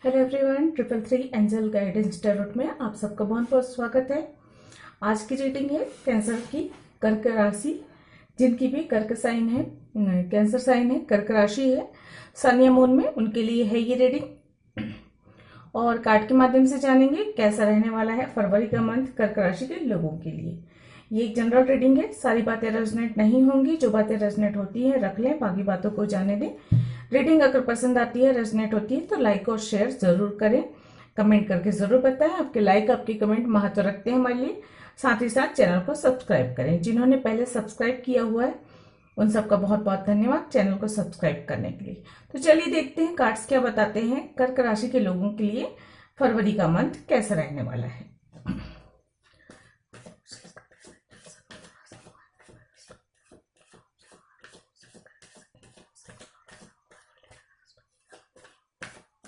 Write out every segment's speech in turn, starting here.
Hello everyone, 333 angel guidance tarot में आप सबका बहुत बहुत स्वागत है। आज की रीडिंग है कैंसर की कर्क राशि, जिनकी भी कर्क साइन है, कैंसर साइन है, कर्क राशि है, सन या मून में, उनके लिए है ये रीडिंग। और कार्ड के माध्यम से जानेंगे कैसा रहने वाला है फरवरी का मंथ कर्क राशि के लोगों के लिए। ये एक जनरल रीडिंग है, सारी बातें रेजोनेट नहीं होंगी, जो बातें रेजोनेट होती है रख लें, बाकी बातों को जाने दें। रीडिंग अगर पसंद आती है, रेजोनेट होती है तो लाइक और शेयर जरूर करें, कमेंट करके जरूर बताएं। आपके लाइक, आपके कमेंट महत्व रखते हैं हमारे लिए। साथ ही साथ चैनल को सब्सक्राइब करें, जिन्होंने पहले सब्सक्राइब किया हुआ है उन सबका बहुत बहुत धन्यवाद चैनल को सब्सक्राइब करने के लिए। तो चलिए देखते हैं कार्ड्स क्या बताते हैं कर्क राशि के लोगों के लिए फरवरी का मंथ कैसा रहने वाला है।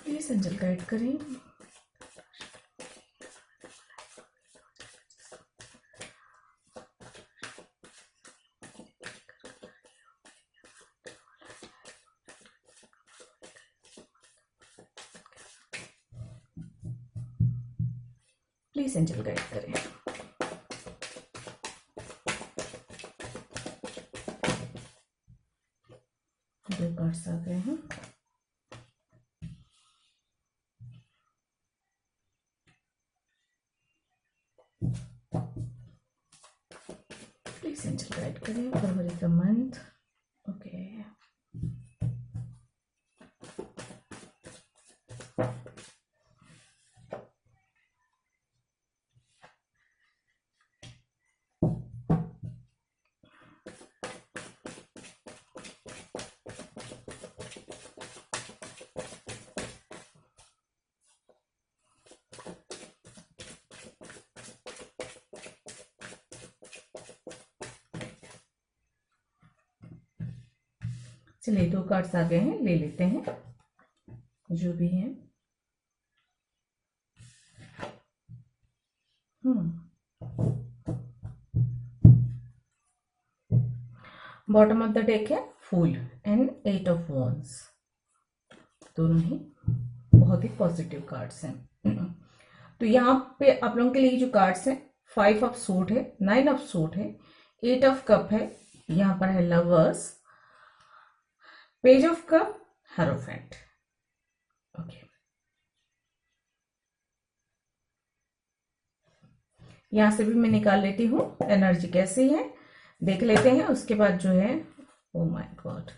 प्लीज एंजल गाइड करें। प्लीज एंजल गाइड करें। दो कार्ड्स आ गए हैं। प्लीज एंजल गाइड करें फरवरी का मंथ। ओके, चलिए दो कार्ड्स आ गए हैं, ले लेते हैं जो भी है। बॉटम ऑफ द डेक है फूल एंड 8 ऑफ वॉन्ड्स, दोनों ही बहुत ही पॉजिटिव कार्ड्स हैं। तो यहाँ पे आप लोगों के लिए जो कार्ड्स हैं, 5 ऑफ सूट है, 9 ऑफ सूट है, 8 ऑफ कप है, यहाँ पर है lovers, page of cup, hierophant. Okay, यहां से भी मैं निकाल लेती हूँ एनर्जी कैसी है, देख लेते हैं। उसके बाद जो है, oh my God,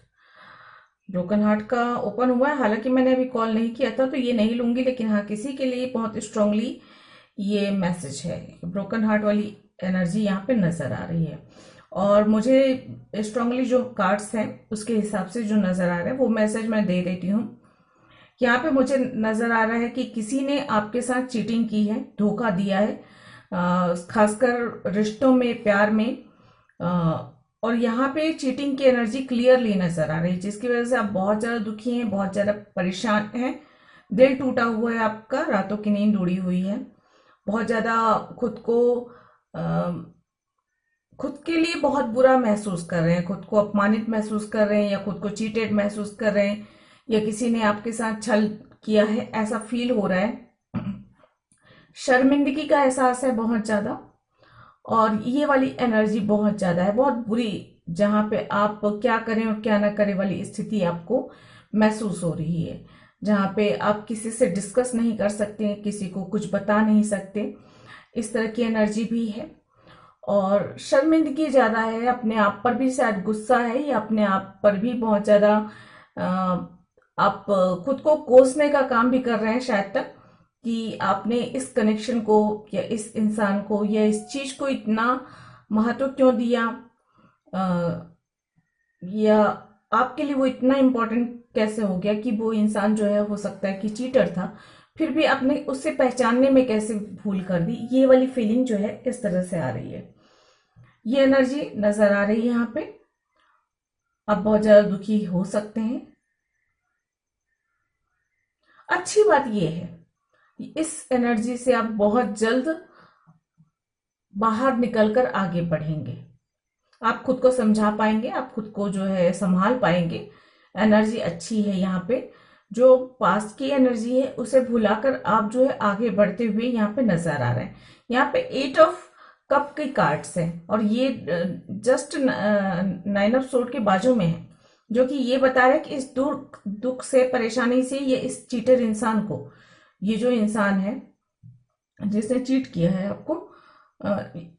broken heart का ओपन हुआ है। हालांकि मैंने अभी कॉल नहीं किया था तो ये नहीं लूंगी, लेकिन हाँ किसी के लिए बहुत स्ट्रांगली ये मैसेज है। ब्रोकन हार्ट वाली एनर्जी यहाँ पे नजर आ रही है, और मुझे स्ट्रांगली जो कार्ड्स हैं उसके हिसाब से जो नजर आ रहा है वो मैसेज मैं दे देती हूँ। यहाँ पे मुझे नजर आ रहा है कि किसी ने आपके साथ चीटिंग की है, धोखा दिया है, खासकर रिश्तों में, प्यार में। और यहाँ पे चीटिंग की एनर्जी क्लियरली नजर आ रही है, जिसकी वजह से आप बहुत ज्यादा दुखी हैं, बहुत ज्यादा परेशान हैं, दिल टूटा हुआ है आपका, रातों की नींद उड़ी हुई है, बहुत ज्यादा खुद को खुद के लिए बहुत बुरा महसूस कर रहे हैं, खुद को अपमानित महसूस कर रहे हैं, या खुद को चीटेड महसूस कर रहे हैं, या किसी ने आपके साथ छल किया है ऐसा फील हो रहा है। शर्मिंदगी का एहसास है बहुत ज्यादा, और ये वाली एनर्जी बहुत ज्यादा है, बहुत बुरी, जहां पे आप क्या करें और क्या ना करें वाली स्थिति आपको महसूस हो रही है, जहां पे आप किसी से डिस्कस नहीं कर सकते, किसी को कुछ बता नहीं सकते, इस तरह की एनर्जी भी है। और शर्मिंदगी ज्यादा है, अपने आप पर भी शायद गुस्सा है, या अपने आप पर भी बहुत ज्यादा आप खुद को कोसने का काम भी कर रहे हैं शायद तक, कि आपने इस कनेक्शन को या इस इंसान को या इस चीज को इतना महत्व क्यों दिया, या आपके लिए वो इतना इम्पोर्टेंट कैसे हो गया कि वो इंसान जो है हो सकता है कि चीटर था, फिर भी आपने उससे पहचानने में कैसे भूल कर दी। ये वाली फीलिंग जो है इस तरह से आ रही है, ये एनर्जी नजर आ रही है यहाँ पे। आप बहुत ज्यादा दुखी हो सकते हैं। अच्छी बात यह है, इस एनर्जी से आप बहुत जल्द बाहर निकलकर आगे बढ़ेंगे, आप खुद को समझा पाएंगे, आप खुद को जो है संभाल पाएंगे। एनर्जी अच्छी है यहाँ पे, जो पास्ट की एनर्जी है उसे भुलाकर आप जो है आगे बढ़ते हुए यहाँ पे नजर आ रहे हैं। यहाँ पे 8 ऑफ कप के कार्ड्स हैं और ये जस्ट 9 ऑफ सोर्ड के बाजू में है, जो कि ये बता रहा है कि इस दुख से, परेशानी से, ये इस चीटर इंसान को, ये जो इंसान है जिसने चीट किया है आपको,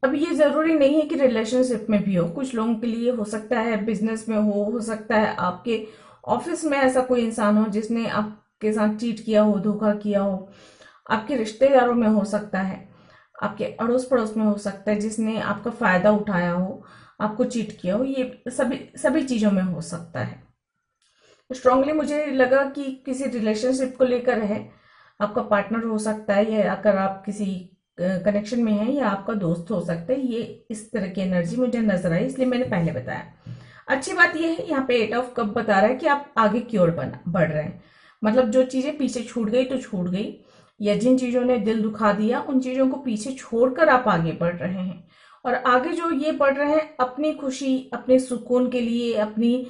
अब ये जरूरी नहीं है कि रिलेशनशिप में भी हो, कुछ लोगों के लिए हो सकता है बिजनेस में हो सकता है आपके ऑफिस में ऐसा कोई इंसान हो जिसने आपके साथ चीट किया हो, धोखा किया हो, आपके रिश्तेदारों में हो सकता है, आपके अड़ोस पड़ोस में हो सकता है जिसने आपका फायदा उठाया हो, आपको चीट किया हो, ये सभी सभी चीजों में हो सकता है। स्ट्रांगली मुझे लगा कि किसी रिलेशनशिप को लेकर है, आपका पार्टनर हो सकता है, या अगर आप किसी कनेक्शन में हैं, या आपका दोस्त हो सकता है। ये इस तरह की एनर्जी मुझे नजर आई, इसलिए मैंने पहले बताया। अच्छी बात यह है यहाँ पे 8 ऑफ कप बता रहा है कि आप आगे की ओर बढ़ रहे हैं। मतलब जो चीजें पीछे छूट गई तो छूट गई, या जिन चीजों ने दिल दुखा दिया उन चीजों को पीछे छोड़कर आप आगे बढ़ रहे हैं। और आगे जो ये बढ़ रहे हैं अपनी खुशी, अपने सुकून के लिए, अपनी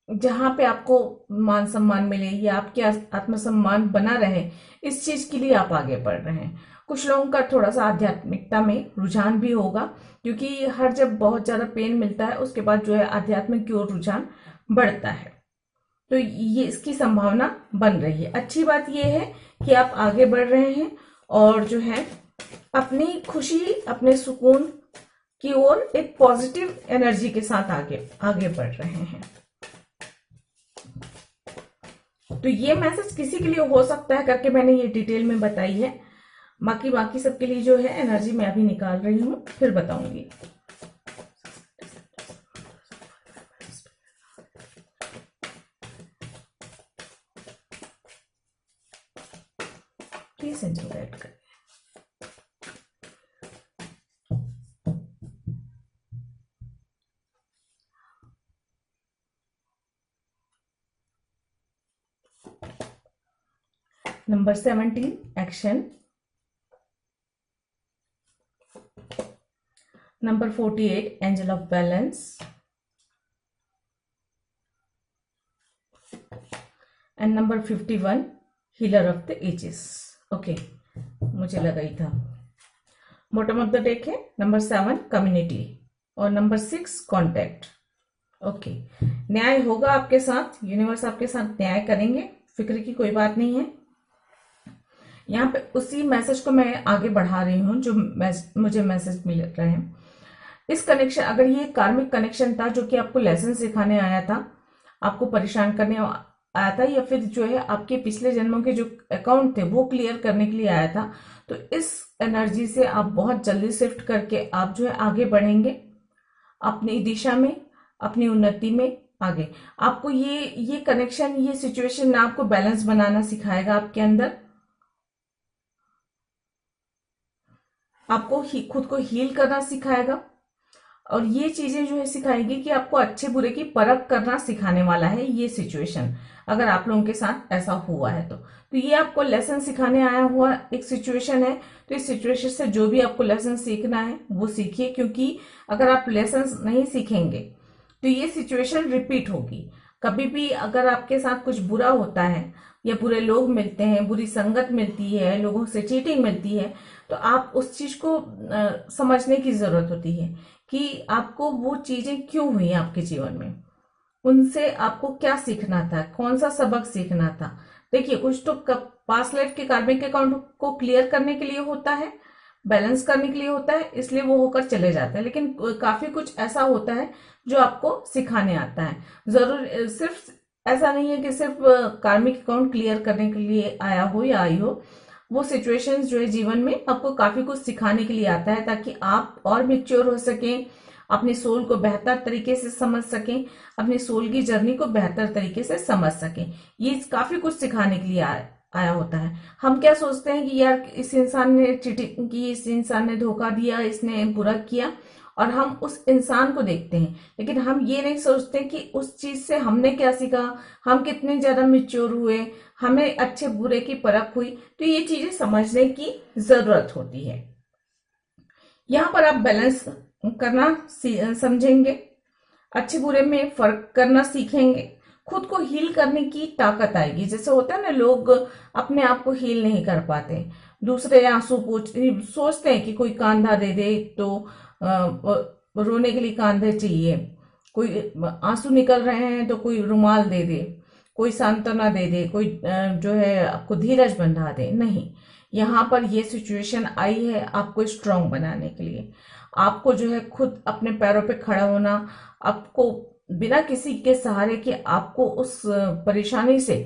जहां पे आपको मान सम्मान मिले या आपके आत्मसम्मान बना रहे, इस चीज के लिए आप आगे बढ़ रहे हैं। कुछ लोगों का थोड़ा सा आध्यात्मिकता में रुझान भी होगा, क्योंकि हर जब बहुत ज्यादा पेन मिलता है उसके बाद जो है आध्यात्मिक की ओर रुझान बढ़ता है, तो ये इसकी संभावना बन रही है। अच्छी बात ये है कि आप आगे बढ़ रहे हैं और जो है अपनी खुशी, अपने सुकून की ओर एक पॉजिटिव एनर्जी के साथ आगे आगे बढ़ रहे हैं। तो ये मैसेज किसी के लिए हो सकता है करके मैंने ये डिटेल में बताई है। बाकी सबके लिए जो है एनर्जी मैं अभी निकाल रही हूं, फिर बताऊंगी। प्लीज एंजल गाइड करें। Number 17 action, number 48 angel of balance, and number 51 healer of the ages. Okay, मुझे लगा ही था। बॉटम ऑफ द डेक है नंबर 7 कम्युनिटी और नंबर 6 कॉन्टैक्ट। ओके, न्याय होगा आपके साथ, यूनिवर्स आपके साथ न्याय करेंगे, फिक्र की कोई बात नहीं है। यहाँ पे उसी मैसेज को मैं आगे बढ़ा रही हूँ जो मुझे मैसेज मिल रहे हैं। इस कनेक्शन, अगर ये कार्मिक कनेक्शन था जो कि आपको लेसन सिखाने आया था, आपको परेशान करने आया था, या फिर जो है आपके पिछले जन्मों के जो अकाउंट थे वो क्लियर करने के लिए आया था, तो इस एनर्जी से आप बहुत जल्दी शिफ्ट करके आप जो है आगे बढ़ेंगे अपनी दिशा में, अपनी उन्नति में आगे। आपको ये कनेक्शन, ये सिचुएशन आपको बैलेंस बनाना सिखाएगा, आपके अंदर आपको खुद को हील करना सिखाएगा, और ये चीजें जो है सिखाएगी कि आपको अच्छे बुरे की परख करना सिखाने वाला है ये सिचुएशन, अगर आप लोगों के साथ ऐसा हुआ है तो ये आपको लेसन सिखाने आया हुआ एक सिचुएशन है। तो इस सिचुएशन से जो भी आपको लेसन सीखना है वो सीखिए, क्योंकि अगर आप लेसन नहीं सीखेंगे तो ये सिचुएशन रिपीट होगी। कभी भी अगर आपके साथ कुछ बुरा होता है, या बुरे लोग मिलते हैं, बुरी संगत मिलती है, लोगों से चीटिंग मिलती है, तो आप उस चीज को समझने की जरूरत होती है कि आपको वो चीजें क्यों हुई आपके जीवन में, उनसे आपको क्या सीखना था, कौन सा सबक सीखना था। देखिए, कुछ तो पास्ट लाइफ के कार्मिक अकाउंट को क्लियर करने के लिए होता है, बैलेंस करने के लिए होता है, इसलिए वो होकर चले जाते हैं, लेकिन काफी कुछ ऐसा होता है जो आपको सिखाने आता है। जरूर सिर्फ ऐसा नहीं है कि सिर्फ कार्मिक अकाउंट क्लियर करने के लिए आया हो या आई हो, वो सिचुएशंस जो है जीवन में आपको काफी कुछ सिखाने के लिए आता है, ताकि आप और मैच्योर हो सकें, अपनी सोल को बेहतर तरीके से समझ सकें, अपनी सोल की जर्नी को बेहतर तरीके से समझ सकें। ये काफी कुछ सिखाने के लिए आया होता है। हम क्या सोचते हैं कि यार इस इंसान ने चीटिंग की, इस इंसान ने धोखा दिया, इसने बुरा किया, और हम उस इंसान को देखते हैं, लेकिन हम ये नहीं सोचते कि उस चीज से हमने क्या सीखा, हम कितने ज्यादा मैच्योर हुए, हमें अच्छे बुरे की परख हुई। तो ये चीजें समझने की जरूरत होती है। यहाँ पर आप बैलेंस करना समझेंगे, अच्छे बुरे में फर्क करना सीखेंगे, खुद को हील करने की ताकत आएगी। जैसे होता है ना, लोग अपने आप को हील नहीं कर पाते, दूसरे आंसू सोचते हैं कि कोई कंधा दे दे, तो रोने के लिए कंधा चाहिए, कोई आंसू निकल रहे हैं तो कोई रुमाल दे दे, कोई सांत्वना दे दे, कोई जो है आपको धीरज बंधा दे। नहीं, यहाँ पर ये सिचुएशन आई है आपको स्ट्रांग बनाने के लिए। आपको जो है खुद अपने पैरों पे खड़ा होना, आपको बिना किसी के सहारे के आपको उस परेशानी से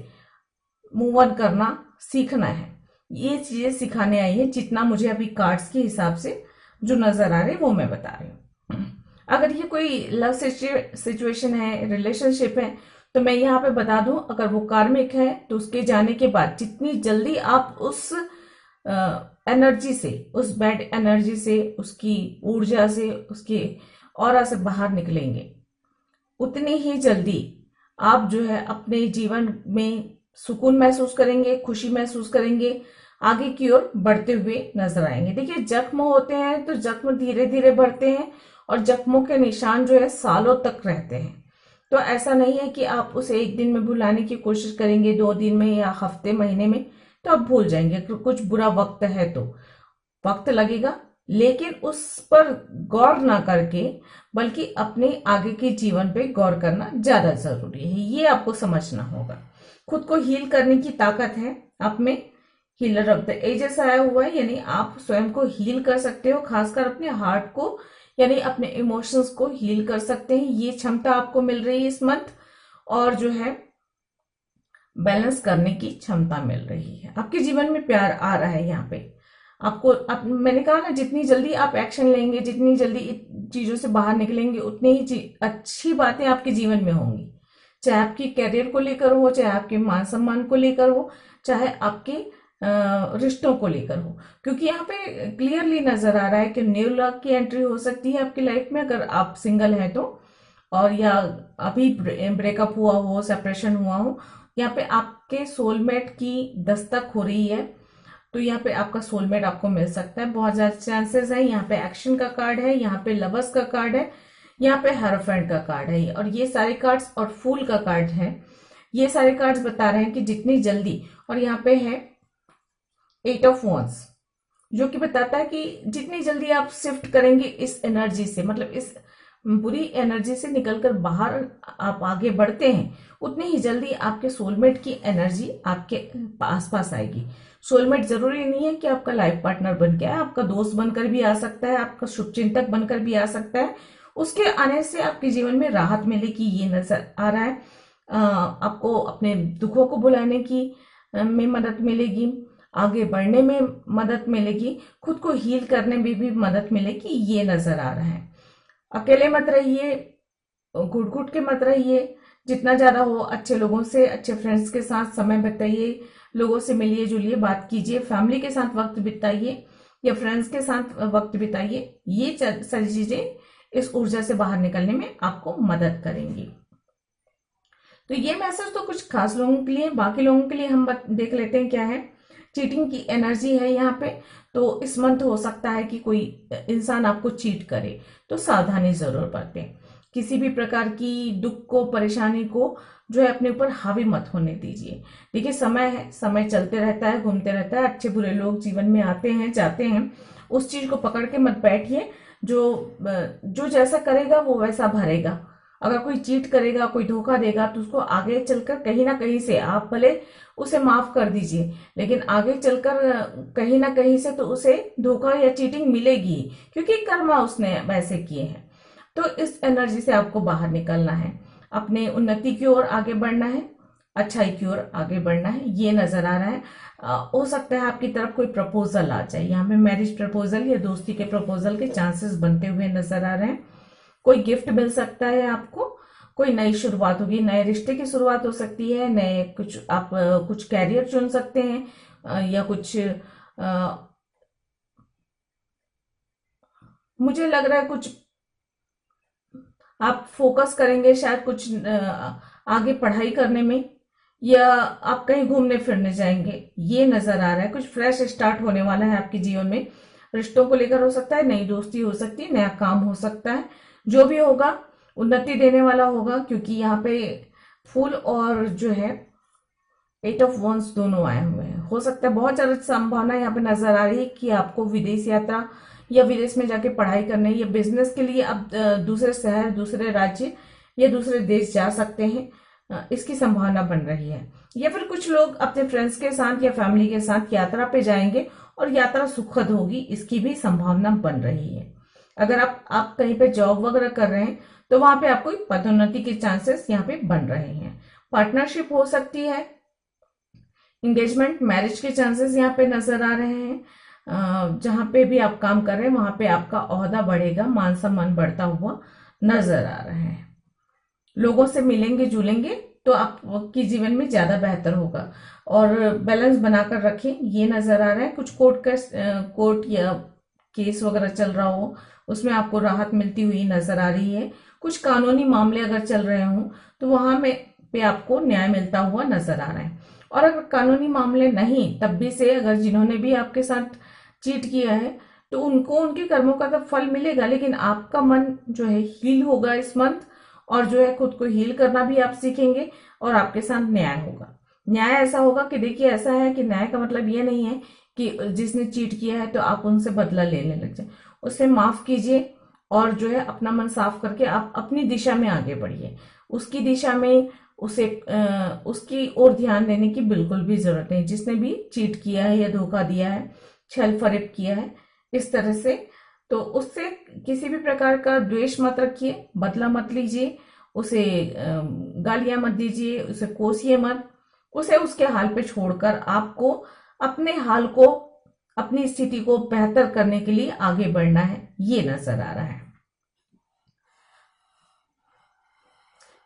मूव ऑन करना सीखना है। ये चीजें सिखाने आई है, जितना मुझे अभी कार्ड्स के हिसाब से जो नजर आ रहे वो मैं बता रही हूँ। अगर ये कोई लव सिचुएशन है, रिलेशनशिप है, तो मैं यहाँ पे बता दूं, अगर वो कार्मिक है तो उसके जाने के बाद जितनी जल्दी आप उस एनर्जी से, उस बैड एनर्जी से, उसकी ऊर्जा से, उसकी ऑरा से बाहर निकलेंगे, उतनी ही जल्दी आप जो है अपने जीवन में सुकून महसूस करेंगे, खुशी महसूस करेंगे, आगे की ओर बढ़ते हुए नजर आएंगे। देखिए, जख्म होते हैं तो जख्म धीरे धीरे बढ़ते हैं और जख्मों के निशान जो है सालों तक रहते हैं। तो ऐसा नहीं है कि आप उसे एक दिन में भुलाने की कोशिश करेंगे, 2 दिन में या हफ्ते महीने में तो आप भूल जाएंगे। कुछ बुरा वक्त है तो वक्त लगेगा, लेकिन उस पर गौर ना करके बल्कि अपने आगे के जीवन पे गौर करना ज्यादा जरूरी है। ये आपको समझना होगा। खुद को हील करने की ताकत है आप में। हीलर ऑफ द एजेस आया हुआ है, यानी आप स्वयं को हील कर सकते हो, खासकर अपने हार्ट को, यानी अपने इमोशंस को हील कर सकते हैं। ये क्षमता आपको मिल रही है इस मंथ, और जो है बैलेंस करने की क्षमता मिल रही है। आपके जीवन में प्यार आ रहा है यहाँ पे आपको। मैंने कहा ना, जितनी जल्दी आप एक्शन लेंगे, जितनी जल्दी चीजों से बाहर निकलेंगे, उतनी ही अच्छी बातें आपके जीवन में होंगी। चाहे आपके कैरियर को लेकर हो, चाहे आपके मान सम्मान को लेकर हो, चाहे आपके रिश्तों को लेकर हो। क्योंकि यहाँ पे क्लियरली नजर आ रहा है कि न्यू लव की एंट्री हो सकती है आपकी लाइफ में, अगर आप सिंगल हैं तो, और या अभी ब्रेकअप हुआ हो, सेपरेशन हुआ हो। यहाँ पे आपके सोलमेट की दस्तक हो रही है, तो यहाँ पे आपका सोलमेट आपको मिल सकता है, बहुत ज्यादा चांसेस है। यहाँ पे एक्शन का कार्ड है, यहाँ पे लवर्स का कार्ड है, यहाँ पे हेरोफेंट का कार्ड है, और ये सारे कार्ड्स और फूल का कार्ड है। ये सारे कार्ड्स बता रहे हैं कि जितनी जल्दी, और यहाँ पे है 8 ऑफ वॉन्ड्स, जो कि बताता है कि जितनी जल्दी आप शिफ्ट करेंगे इस एनर्जी से, मतलब इस बुरी एनर्जी से निकलकर बाहर आप आगे बढ़ते हैं, उतनी ही जल्दी आपके सोलमेट की एनर्जी आपके आसपास आएगी। सोलमेट जरूरी नहीं है कि आपका लाइफ पार्टनर बन के आए, आपका दोस्त बनकर भी आ सकता है, आपका शुभचिंतक बनकर भी आ सकता है। उसके आने से आपके जीवन में राहत मिलेगी, ये नजर आ रहा है। आपको अपने दुखों को भुलाने की में मदद मिलेगी, आगे बढ़ने में मदद मिलेगी, खुद को हील करने में भी मदद मिलेगी, ये नजर आ रहा है। अकेले मत रहिए, घुट घुट के मत रहिए, जितना ज्यादा हो अच्छे लोगों से, अच्छे फ्रेंड्स के साथ समय बिताइए, लोगों से मिलिए जुलिए, बात कीजिए, फैमिली के साथ वक्त बिताइए या फ्रेंड्स के साथ वक्त बिताइए। ये सारी चीजें इस ऊर्जा से बाहर निकलने में आपको मदद करेंगी। तो ये मैसेज तो कुछ खास लोगों के लिए, बाकी लोगों के लिए हम देख लेते हैं क्या है। चीटिंग की एनर्जी है यहाँ पे, तो इस मंथ हो सकता है कि कोई इंसान आपको चीट करे, तो सावधानी जरूर बरतें। किसी भी प्रकार की दुख को, परेशानी को जो है अपने ऊपर हावी मत होने दीजिए। देखिए, समय है, समय चलते रहता है, घूमते रहता है, अच्छे बुरे लोग जीवन में आते हैं, जाते हैं। उस चीज को पकड़ के मत बैठिए। जो जैसा करेगा वो वैसा भरेगा। अगर कोई चीट करेगा, कोई धोखा देगा, तो उसको आगे चलकर कहीं ना कहीं से, आप भले उसे माफ कर दीजिए, लेकिन आगे चलकर कहीं ना कहीं से तो उसे धोखा या चीटिंग मिलेगी, क्योंकि कर्मा उसने वैसे किए हैं। तो इस एनर्जी से आपको बाहर निकलना है, अपने उन्नति की ओर आगे बढ़ना है, अच्छाई की ओर आगे बढ़ना है, ये नजर आ रहा है। हो सकता है आपकी तरफ कोई प्रपोजल आ जाए, यहाँ पे मैरिज प्रपोजल या दोस्ती के प्रपोजल के चांसेस बनते हुए नजर आ रहे हैं। कोई गिफ्ट मिल सकता है आपको, कोई नई शुरुआत होगी, नए रिश्ते की शुरुआत हो सकती है, नए कुछ आप कुछ कैरियर चुन सकते हैं, या कुछ मुझे लग रहा है कुछ आप फोकस करेंगे शायद कुछ आगे पढ़ाई करने में, या आप कहीं घूमने फिरने जाएंगे, ये नजर आ रहा है। कुछ फ्रेश स्टार्ट होने वाला है आपके जीवन में, रिश्तों को लेकर हो सकता है, नई दोस्ती हो सकती है, नया काम हो सकता है। जो भी होगा उन्नति देने वाला होगा, क्योंकि यहाँ पे फूल और जो है 8 ऑफ वंस दोनों आए हुए हैं। हो सकता है बहुत ज्यादा संभावना यहाँ पे नजर आ रही है कि आपको विदेश यात्रा या विदेश में जाके पढ़ाई करने या बिजनेस के लिए आप दूसरे शहर, दूसरे राज्य या दूसरे देश जा सकते हैं, इसकी संभावना बन रही है। या फिर कुछ लोग अपने फ्रेंड्स के साथ या फैमिली के साथ यात्रा पे जाएंगे और यात्रा सुखद होगी, इसकी भी संभावना बन रही है। अगर आप कहीं पे जॉब वगैरह कर रहे हैं तो वहां पे आपको पदोन्नति के चांसेस यहाँ पे बन रहे हैं। पार्टनरशिप हो सकती है, इंगेजमेंट, मैरिज के चांसेस यहाँ पे नजर आ रहे हैं। जहां पे भी आप काम कर रहे हैं वहां पे आपका ओहदा बढ़ेगा, मान सम्मान बढ़ता हुआ नजर आ रहा है। लोगों से मिलेंगे जुलेंगे तो आपकी जीवन में ज्यादा बेहतर होगा और बैलेंस बनाकर रखें, ये नजर आ रहा है। कुछ कोर्ट या केस वगैरह चल रहा हो उसमें आपको राहत मिलती हुई नजर आ रही है। कुछ कानूनी मामले अगर चल रहे हों तो वहां में पे आपको न्याय मिलता हुआ नजर आ रहा है। और अगर कानूनी मामले नहीं, तब भी से अगर जिन्होंने भी आपके साथ चीट किया है तो उनको उनके कर्मों का तो फल मिलेगा, लेकिन आपका मन जो है हील होगा इस मंथ, और जो है खुद को हील करना भी आप सीखेंगे और आपके साथ न्याय होगा। न्याय ऐसा होगा कि देखिए, ऐसा है कि न्याय का मतलब ये नहीं है कि जिसने चीट किया है तो आप उनसे बदला लेने लग जाए। उसे माफ कीजिए और जो है अपना मन साफ करके आप अपनी दिशा में आगे बढ़िए। उसकी दिशा में उसकी ओर ध्यान देने की बिल्कुल भी जरूरत नहीं। जिसने भी चीट किया है या धोखा दिया है, छल फरेब किया है इस तरह से, तो उससे किसी भी प्रकार का द्वेष मत रखिए, बदला मत लीजिए, उसे गालियां मत दीजिए, उसे कोसिए मत। उसे उसके हाल पे छोड़कर आपको अपने हाल को, अपनी स्थिति को बेहतर करने के लिए आगे बढ़ना है, ये नजर आ रहा है।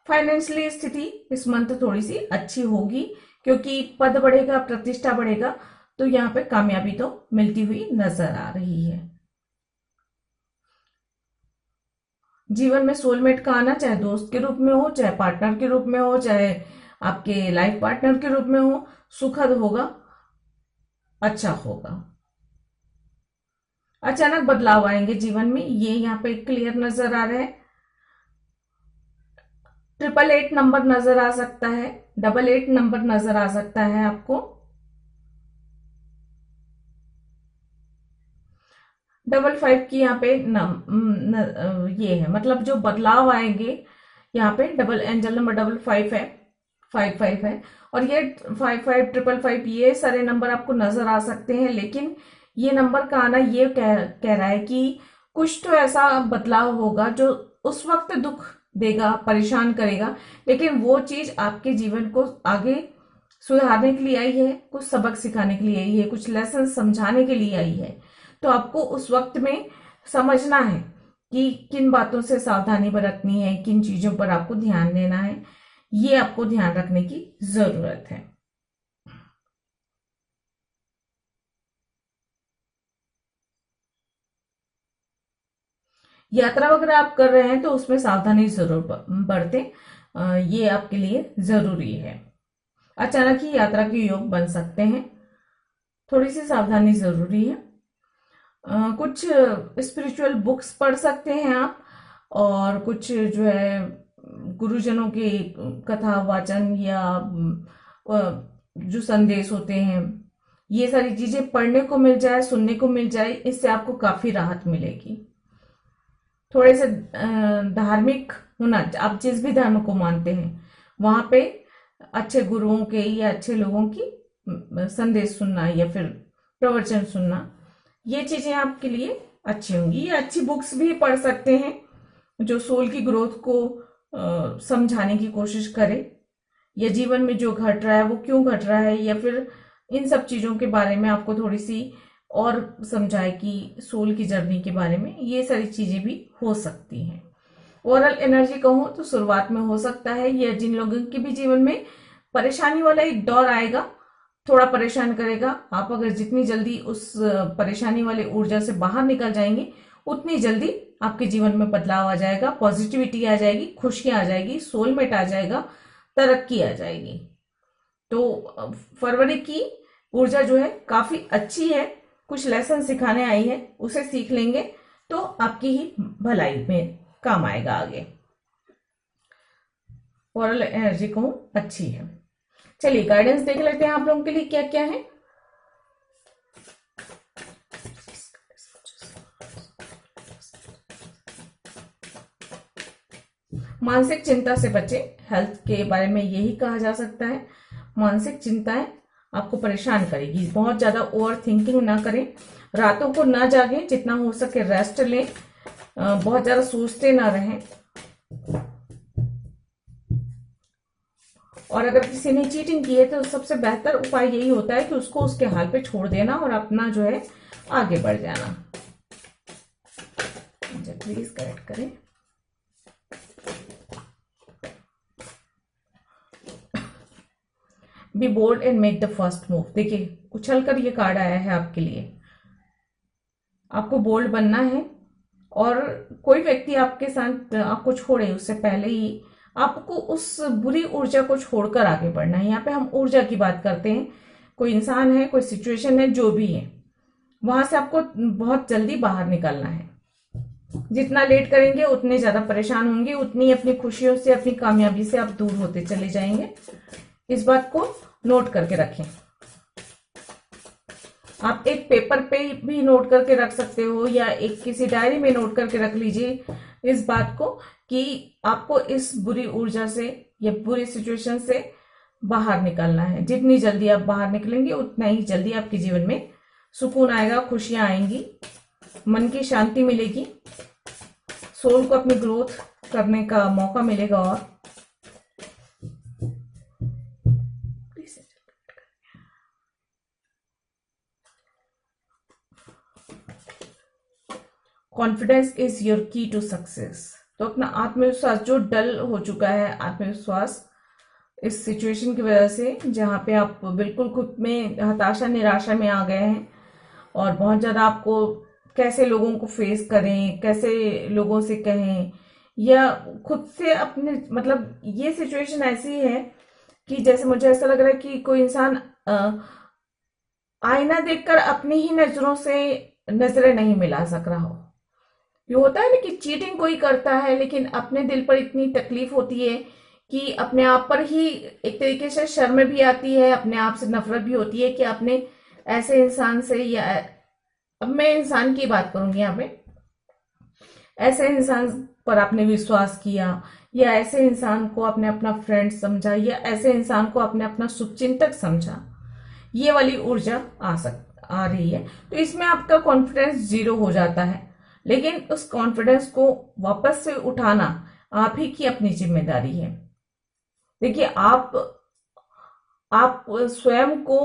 फाइनेंशियली स्थिति इस मंथ थोड़ी सी अच्छी होगी क्योंकि पद बढ़ेगा, प्रतिष्ठा बढ़ेगा, तो यहाँ पे कामयाबी तो मिलती हुई नजर आ रही है। जीवन में सोलमेट का आना, चाहे दोस्त के रूप में हो, चाहे पार्टनर के रूप में हो, चाहे आपके लाइफ पार्टनर के रूप में हो, सुखद होगा, अच्छा होगा। अचानक बदलाव आएंगे जीवन में, ये यहाँ पे क्लियर नजर आ रहा है। 888 नंबर नजर आ सकता है, 88 नंबर नजर आ सकता है आपको। 55 की यहाँ पे ये है, मतलब जो बदलाव आएंगे यहाँ पे, डबल एंजल नंबर 55 है, 55 है, और ये 55, 555, ये सारे नंबर आपको नजर आ सकते हैं। लेकिन ये नंबर का आना ये कह रहा है कि कुछ तो ऐसा बदलाव होगा जो उस वक्त दुख देगा, परेशान करेगा, लेकिन वो चीज आपके जीवन को आगे सुधारने के लिए आई है, कुछ सबक सिखाने के लिए आई है, कुछ लेसन समझाने के लिए आई है। तो आपको उस वक्त में समझना है कि किन बातों से सावधानी बरतनी है, किन चीजों पर आपको ध्यान देना है, ये आपको ध्यान रखने की जरूरत है। यात्रा वगैरह आप कर रहे हैं तो उसमें सावधानी जरूर बरतें, ये आपके लिए जरूरी है। अचानक ही यात्रा के योग बन सकते हैं, थोड़ी सी सावधानी जरूरी है। कुछ स्पिरिचुअल बुक्स पढ़ सकते हैं आप, और कुछ जो है गुरुजनों के कथा वाचन या जो संदेश होते हैं, ये सारी चीजें पढ़ने को मिल जाए, सुनने को मिल जाए, इससे आपको काफी राहत मिलेगी। थोड़े से धार्मिक होना, आप जिस भी धर्म को मानते हैं वहां पे अच्छे गुरुओं के या अच्छे लोगों की संदेश सुनना या फिर प्रवचन सुनना, ये चीजें आपके लिए अच्छी होंगी। ये अच्छी बुक्स भी पढ़ सकते हैं जो सोल की ग्रोथ को समझाने की कोशिश करे, या जीवन में जो घट रहा है वो क्यों घट रहा है, या फिर इन सब चीजों के बारे में आपको थोड़ी सी और समझाए कि सोल की जर्नी के बारे में, ये सारी चीजें भी हो सकती हैं। ओवरऑल एनर्जी कहूं तो शुरुआत में हो सकता है, या जिन लोगों के भी जीवन में परेशानी वाला एक दौर आएगा, थोड़ा परेशान करेगा, आप अगर जितनी जल्दी उस परेशानी वाले ऊर्जा से बाहर निकल जाएंगे उतनी जल्दी आपके जीवन में बदलाव आ जाएगा, पॉजिटिविटी आ जाएगी, खुशियां आ जाएगी, सोलमेट आ जाएगा, तरक्की आ जाएगी। तो फरवरी की ऊर्जा जो है काफी अच्छी है, कुछ लेसन सिखाने आई है, उसे सीख लेंगे तो आपकी ही भलाई में काम आएगा आगे। ओवरऑल एनर्जी कहूं अच्छी है। चलिए गाइडेंस देख लेते हैं आप लोगों के लिए क्या क्या है। मानसिक चिंता से बचे, हेल्थ के बारे में यही कहा जा सकता है। मानसिक चिंताएं आपको परेशान करेगी, बहुत ज्यादा ओवर थिंकिंग ना करें, रातों को ना जागें, जितना हो सके रेस्ट लें, बहुत ज्यादा सोचते ना रहें। और अगर किसी ने चीटिंग की है तो सबसे बेहतर उपाय यही होता है कि उसको उसके हाल पे छोड़ देना और अपना जो है आगे बढ़ जाना। प्लीज करेक्ट करें। Be bold and make the first move. देखिए उछल कर ये कार्ड आया है आपके लिए। आपको बोल्ड बनना है और कोई व्यक्ति आपके साथ आपको छोड़े उससे पहले ही आपको उस बुरी ऊर्जा को छोड़कर आगे बढ़ना है। यहाँ पे हम ऊर्जा की बात करते हैं। कोई इंसान है, कोई सिचुएशन है, जो भी है, वहां से आपको बहुत जल्दी बाहर निकलना है। जितना लेट करेंगे उतने ज्यादा परेशान होंगे, उतनी अपनी खुशियों से, अपनी कामयाबी से आप दूर होते चले जाएंगे। इस बात को नोट करके रखें। आप एक पेपर पे भी नोट करके रख सकते हो या एक किसी डायरी में नोट करके रख लीजिए इस बात को कि आपको इस बुरी ऊर्जा से या बुरी सिचुएशन से बाहर निकलना है। जितनी जल्दी आप बाहर निकलेंगे उतना ही जल्दी आपके जीवन में सुकून आएगा, खुशियां आएंगी, मन की शांति मिलेगी, सोल को अपनी ग्रोथ करने का मौका मिलेगा। और कॉन्फिडेंस इज योर की टू सक्सेस। तो अपना आत्मविश्वास जो डल हो चुका है, आत्मविश्वास इस सिचुएशन की वजह से जहां पे आप बिल्कुल खुद में हताशा निराशा में आ गए हैं और बहुत ज्यादा आपको कैसे लोगों को फेस करें, कैसे लोगों से कहें या खुद से अपने, मतलब ये सिचुएशन ऐसी है कि जैसे मुझे ऐसा लग रहा है कि कोई इंसान आईना देखकर अपनी ही नजरों से नजरें नहीं मिला सक रहा हो। ये होता है ना कि चीटिंग कोई करता है लेकिन अपने दिल पर इतनी तकलीफ होती है कि अपने आप पर ही एक तरीके से शर्म भी आती है, अपने आप से नफरत भी होती है कि आपने ऐसे इंसान से, या अब मैं इंसान की बात करूंगी यहाँ पे, ऐसे इंसान पर आपने विश्वास किया या ऐसे इंसान को आपने अपना फ्रेंड समझा या ऐसे इंसान को आपने अपना शुभचिंतक समझा। ये वाली ऊर्जा आ रही है तो इसमें आपका कॉन्फिडेंस जीरो हो जाता है। लेकिन उस कॉन्फिडेंस को वापस से उठाना आप ही की अपनी जिम्मेदारी है। देखिए आप स्वयं को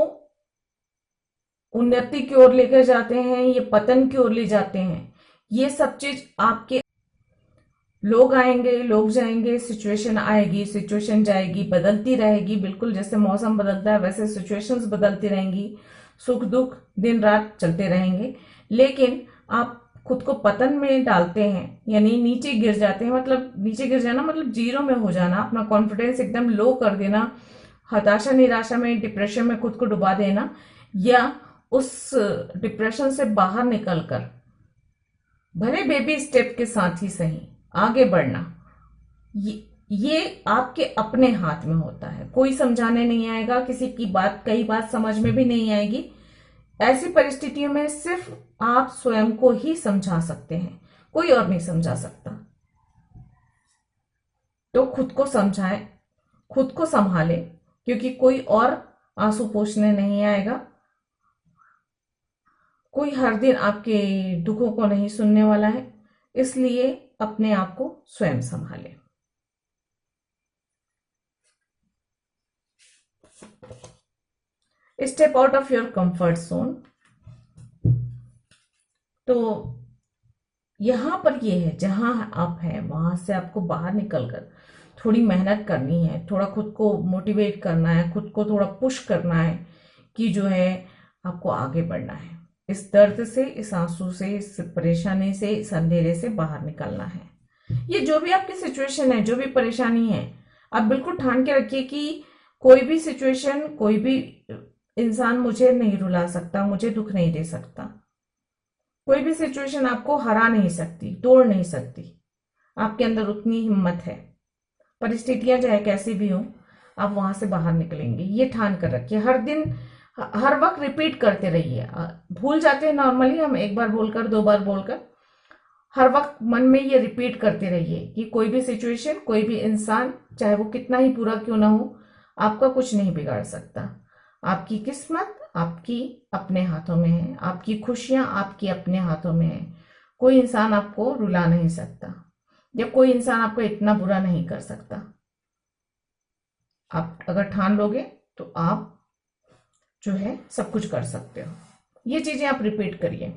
उन्नति की ओर लेकर जाते हैं, ये पतन की ओर ले जाते हैं, ये सब चीज आपके, लोग आएंगे, लोग जाएंगे, सिचुएशन आएगी, सिचुएशन जाएगी, बदलती रहेगी। बिल्कुल जैसे मौसम बदलता है वैसे सिचुएशंस बदलती रहेंगी, सुख दुख दिन रात चलते रहेंगे। लेकिन आप खुद को पतन में डालते हैं, यानी नीचे गिर जाते हैं, मतलब नीचे गिर जाना मतलब जीरो में हो जाना, अपना कॉन्फिडेंस एकदम लो कर देना, हताशा निराशा में, डिप्रेशन में खुद को डुबा देना, या उस डिप्रेशन से बाहर निकलकर भले बेबी स्टेप के साथ ही सही आगे बढ़ना, ये आपके अपने हाथ में होता है। कोई समझाने नहीं आएगा, किसी की बात, कई बात समझ में भी नहीं आएगी। ऐसी परिस्थितियों में सिर्फ आप स्वयं को ही समझा सकते हैं, कोई और नहीं समझा सकता। तो खुद को समझाएं, खुद को संभालें, क्योंकि कोई और आंसू पोंछने नहीं आएगा, कोई हर दिन आपके दुखों को नहीं सुनने वाला है। इसलिए अपने आप को स्वयं संभालें। Step out of your comfort zone. तो यहां पर ये है, जहां आप हैं वहां से आपको बाहर निकलकर थोड़ी मेहनत करनी है, थोड़ा खुद को मोटिवेट करना है, खुद को थोड़ा पुश करना है कि जो है आपको आगे बढ़ना है। इस दर्द से, इस आंसू से, इस परेशानी से, इस अंधेरे से बाहर निकलना है। ये जो भी आपकी सिचुएशन है, जो भी परेशानी है, आप बिल्कुल ठान के रखिए कि कोई भी सिचुएशन, कोई भी इंसान मुझे नहीं रुला सकता, मुझे दुख नहीं दे सकता। कोई भी सिचुएशन आपको हरा नहीं सकती, तोड़ नहीं सकती। आपके अंदर उतनी हिम्मत है, परिस्थितियां चाहे कैसी भी हो, आप वहां से बाहर निकलेंगे, ये ठान कर रखिए। हर दिन हर वक्त रिपीट करते रहिए। भूल जाते हैं नॉर्मली हम, एक बार बोलकर, दो बार बोलकर। हर वक्त मन में ये रिपीट करते रहिए कि कोई भी सिचुएशन, कोई भी इंसान, चाहे वो कितना ही बुरा क्यों ना हो, आपका कुछ नहीं बिगाड़ सकता। आपकी किस्मत आपकी अपने हाथों में है, आपकी खुशियां आपकी अपने हाथों में है। कोई इंसान आपको रुला नहीं सकता, या कोई इंसान आपको इतना बुरा नहीं कर सकता। आप अगर ठान लोगे तो आप जो है सब कुछ कर सकते हो। ये चीजें आप रिपीट करिए।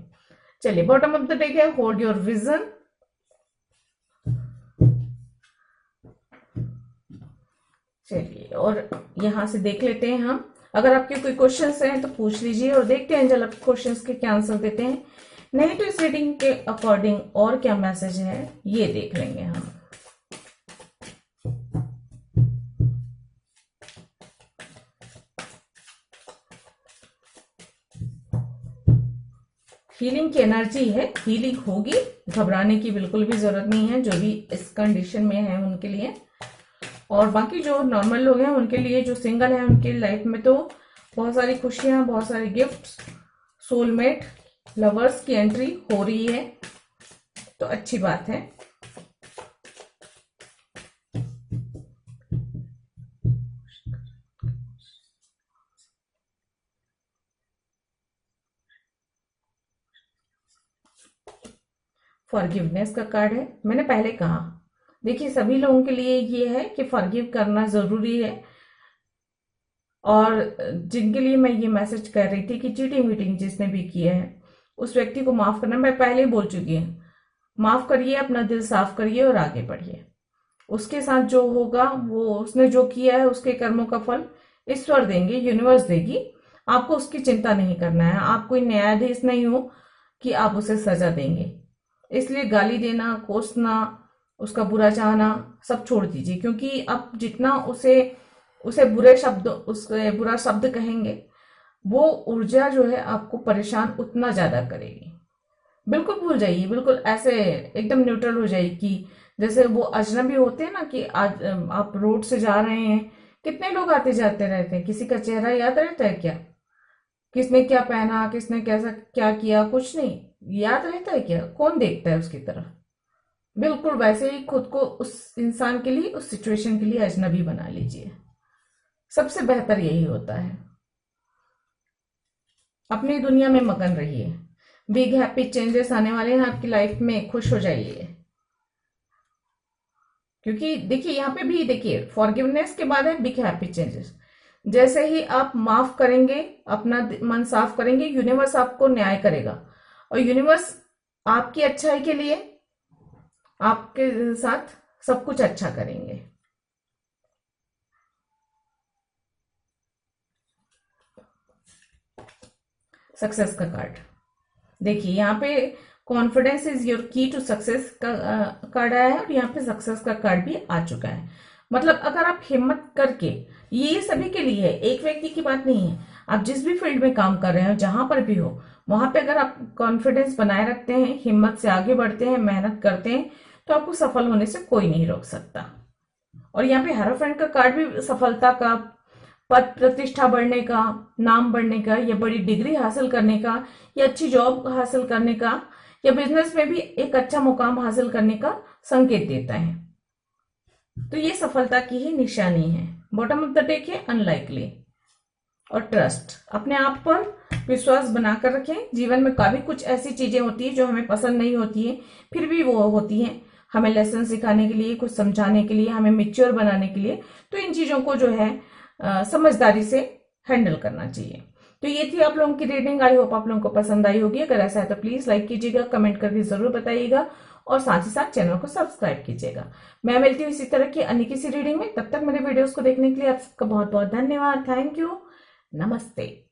चलिए, बॉटम ऑफ द डेक है होल्ड योर विजन। चलिए, और यहां से देख लेते हैं हम। अगर आपके कोई क्वेश्चंस हैं तो पूछ लीजिए, और देखते हैं एंजल आपके क्वेश्चंस के क्या आंसर देते हैं। नहीं तो इस रीडिंग के अकॉर्डिंग और क्या मैसेज है ये देख लेंगे हम। हीलिंग की एनर्जी है, हीलिंग होगी, घबराने की बिल्कुल भी जरूरत नहीं है जो भी इस कंडीशन में है उनके लिए। और बाकी जो नॉर्मल लोग हैं उनके लिए, जो सिंगल है उनकी लाइफ में तो बहुत सारी खुशियां, बहुत सारे गिफ्ट्स, सोलमेट, लवर्स की एंट्री हो रही है, तो अच्छी बात है। फॉरगिवनेस का कार्ड है। मैंने पहले कहा, देखिए सभी लोगों के लिए ये है कि फॉरगिव करना जरूरी है। और जिनके लिए मैं ये मैसेज कर रही थी कि चीटिंग वीटिंग जिसने भी किया है उस व्यक्ति को माफ करना, मैं पहले ही बोल चुकी हूँ। माफ करिए, अपना दिल साफ करिए और आगे बढ़िए। उसके साथ जो होगा, वो उसने जो किया है उसके कर्मों का फल ईश्वर देंगे, यूनिवर्स देगी। आपको उसकी चिंता नहीं करना है। आप कोई न्यायाधीश नहीं हो कि आप उसे सजा देंगे। इसलिए गाली देना, कोसना, उसका बुरा चाहना सब छोड़ दीजिए, क्योंकि आप जितना उसे उसके बुरा शब्द कहेंगे, वो ऊर्जा जो है आपको परेशान उतना ज्यादा करेगी। बिल्कुल भूल जाइए, बिल्कुल ऐसे एकदम न्यूट्रल हो जाइए कि जैसे वो अजनबी होते हैं ना, कि आज आप रोड से जा रहे हैं, कितने लोग आते जाते रहते हैं, किसी का चेहरा याद रहता है क्या? किसने क्या पहना, किसने कैसा क्या किया, कुछ नहीं याद रहता है क्या? कौन देखता है उसकी तरफ? बिल्कुल वैसे ही खुद को उस इंसान के लिए, उस सिचुएशन के लिए अजनबी बना लीजिए। सबसे बेहतर यही होता है। अपनी दुनिया में मगन रहिए। बिग हैप्पी चेंजेस आने वाले हैं आपकी लाइफ में, खुश हो जाइए। क्योंकि देखिए यहाँ पे भी, देखिए फॉरगिवनेस के बाद है बिग हैप्पी चेंजेस। जैसे ही आप माफ करेंगे, अपना मन साफ करेंगे, यूनिवर्स आपको न्याय करेगा, और यूनिवर्स आपकी अच्छाई के लिए आपके साथ सब कुछ अच्छा करेंगे। सक्सेस का कार्ड देखिए, यहाँ पे कॉन्फिडेंस इज योर की टू सक्सेस का कार्ड आया है, और यहाँ पे सक्सेस का कार्ड भी आ चुका है। मतलब अगर आप हिम्मत करके, ये सभी के लिए है, एक व्यक्ति की बात नहीं है। आप जिस भी फील्ड में काम कर रहे हो, जहां पर भी हो, वहां पे अगर आप कॉन्फिडेंस बनाए रखते हैं, हिम्मत से आगे बढ़ते हैं, मेहनत करते हैं, तो आपको सफल होने से कोई नहीं रोक सकता। और यहाँ पे हेरोफेंट का कार्ड भी सफलता का, पद प्रतिष्ठा बढ़ने का, नाम बढ़ने का, या बड़ी डिग्री हासिल करने का, या अच्छी जॉब हासिल करने का, या बिजनेस में भी एक अच्छा मुकाम हासिल करने का संकेत देता है। तो ये सफलता की ही निशानी है। बॉटम ऑफ द डेक है अनलाइकली और ट्रस्ट। अपने आप पर विश्वास बनाकर रखें। जीवन में काफी कुछ ऐसी चीजें होती है जो हमें पसंद नहीं होती है, फिर भी वो होती है हमें लेसन सिखाने के लिए, कुछ समझाने के लिए, हमें मिच्योर बनाने के लिए। तो इन चीजों को जो है समझदारी से हैंडल करना चाहिए। तो ये थी आप लोगों की रीडिंग। आई होप आप लोगों को पसंद आई होगी। अगर ऐसा है तो प्लीज लाइक कीजिएगा, कमेंट करके जरूर बताइएगा, और साथ ही साथ चैनल को सब्सक्राइब कीजिएगा। मैं मिलती हूँ इसी तरह की अन्य किसी रीडिंग में। तब तक मेरे वीडियोस को देखने के लिए आप सबका बहुत बहुत धन्यवाद। Thank you. नमस्ते।